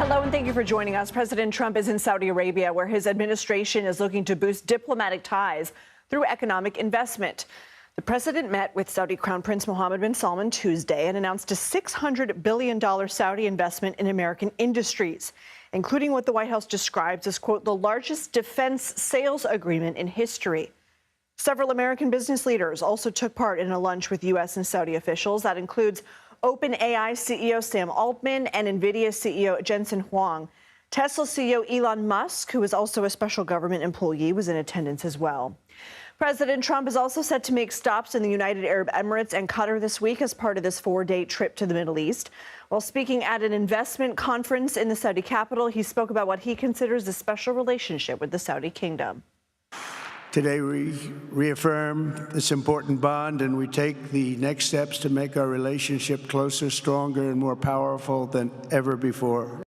Hello, and thank you for joining us. President Trump is in Saudi Arabia, where his administration is looking to boost diplomatic ties through economic investment. The president met with Saudi Crown Prince Mohammed bin Salman Tuesday and announced a $600 billion Saudi investment in American industries, including what the White House describes as, quote, the largest defense sales agreement in history. Several American business leaders also took part in a lunch with U.S. and Saudi officials. That includes OpenAI CEO Sam Altman and NVIDIA CEO Jensen Huang. Tesla CEO Elon Musk, who is also a special government employee, was in attendance as well. President Trump is also set to make stops in the United Arab Emirates and Qatar this week as part of this four-day trip to the Middle East. While speaking at an investment conference in the Saudi capital, he spoke about what he considers a special relationship with the Saudi kingdom. Today, we reaffirm this important bond, and we take the next steps to make our relationship closer, stronger, and more powerful than ever before.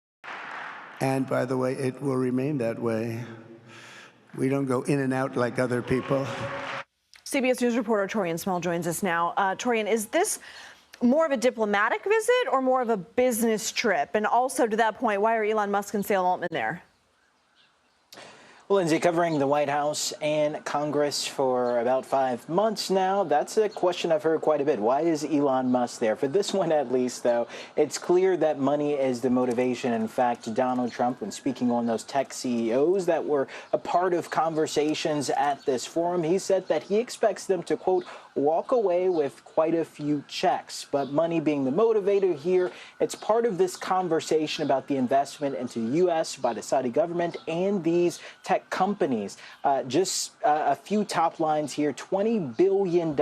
And by the way, it will remain that way. We don't go in and out like other people. CBS News reporter Taurean Small joins us now. Taurean, is this more of a diplomatic visit or more of a business trip? And also, to that point, why are Elon Musk and Sam Altman there? Well, Lindsay, covering the White House and Congress for about 5 months now, that's a question I've heard quite a bit. Why is Elon Musk there? For this one, at least, though, it's clear that money is the motivation. In fact, Donald Trump, when speaking on those tech CEOs that were a part of conversations at this forum, he said that he expects them to, quote, walk away with quite a few checks. But money being the motivator here, it's part of this conversation about the investment into the U.S. by the Saudi government and these tech companies. Just a few top lines here: $20 billion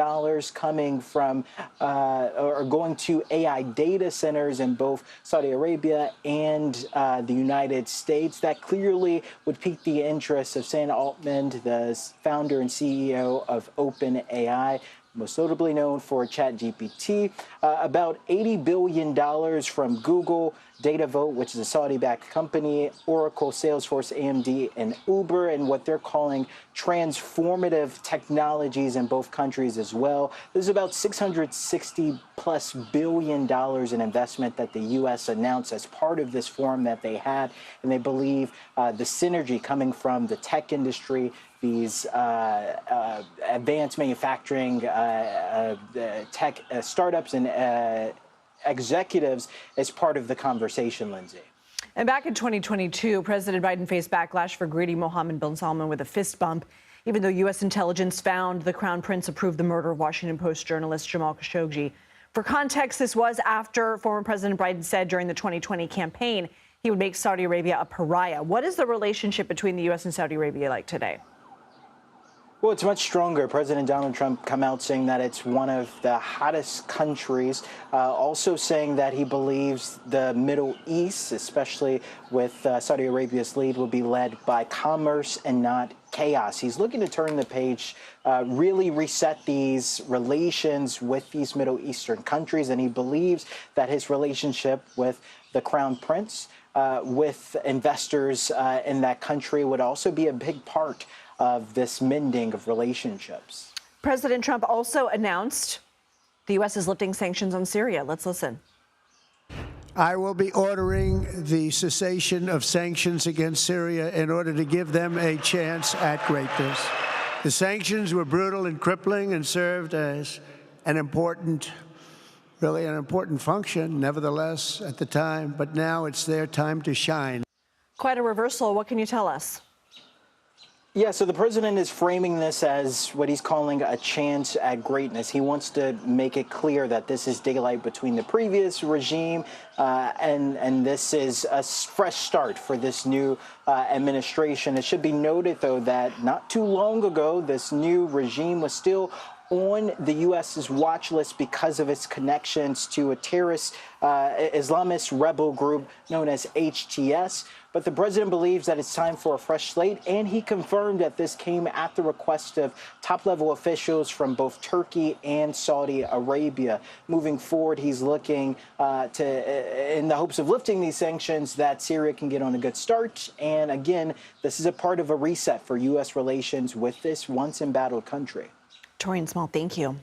coming from or going to AI data centers in both Saudi Arabia and the United States. That clearly would pique the interest of Sam Altman, the founder and CEO of OpenAI, most notably known for ChatGPT. About $80 billion from Google, DataVolt, which is a Saudi-backed company, Oracle, Salesforce, AMD, and Uber, and what they're calling transformative technologies in both countries as well. There's about $660+ billion in investment that the U.S. announced as part of this forum that they had, and they believe the synergy coming from the tech industry, these advanced manufacturing tech startups and executives as part of the conversation, Lindsay. And back in 2022, President Biden faced backlash for greeting Mohammed bin Salman with a fist bump, even though U.S. intelligence found the Crown Prince approved the murder of Washington Post journalist Jamal Khashoggi. For context, this was after former President Biden said during the 2020 campaign he would make Saudi Arabia a pariah. What is the relationship between the U.S. and Saudi Arabia like today? Well, it's much stronger. President Donald Trump come out saying that it's one of the hottest countries, also saying that he believes the Middle East, especially with Saudi Arabia's lead, will be led by commerce and not chaos. He's looking to turn the page, really reset these relations with these Middle Eastern countries, and he believes that his relationship with the Crown Prince, with investors in that country, would also be a big part of this mending of relationships. President Trump also announced the U.S. is lifting sanctions on Syria. Let's listen. I will be ordering the cessation of sanctions against Syria in order to give them a chance at greatness. The sanctions were brutal and crippling and served as an important function, nevertheless, at the time. But now it's their time to shine. Quite a reversal. What can you tell us? Yeah, so the president is framing this as what he's calling a chance at greatness. He wants to make it clear that this is daylight between the previous regime and this is a fresh start for this new administration. It should be noted, though, that not too long ago, this new regime was still on the U.S.'s watch list because of its connections to a terrorist Islamist rebel group known as HTS. But the president believes that it's time for a fresh slate, and he confirmed that this came at the request of top-level officials from both Turkey and Saudi Arabia. Moving forward, he's looking in the hopes of lifting these sanctions, that Syria can get on a good start. And again, this is a part of a reset for U.S. relations with this once embattled country. Taurean Small, thank you.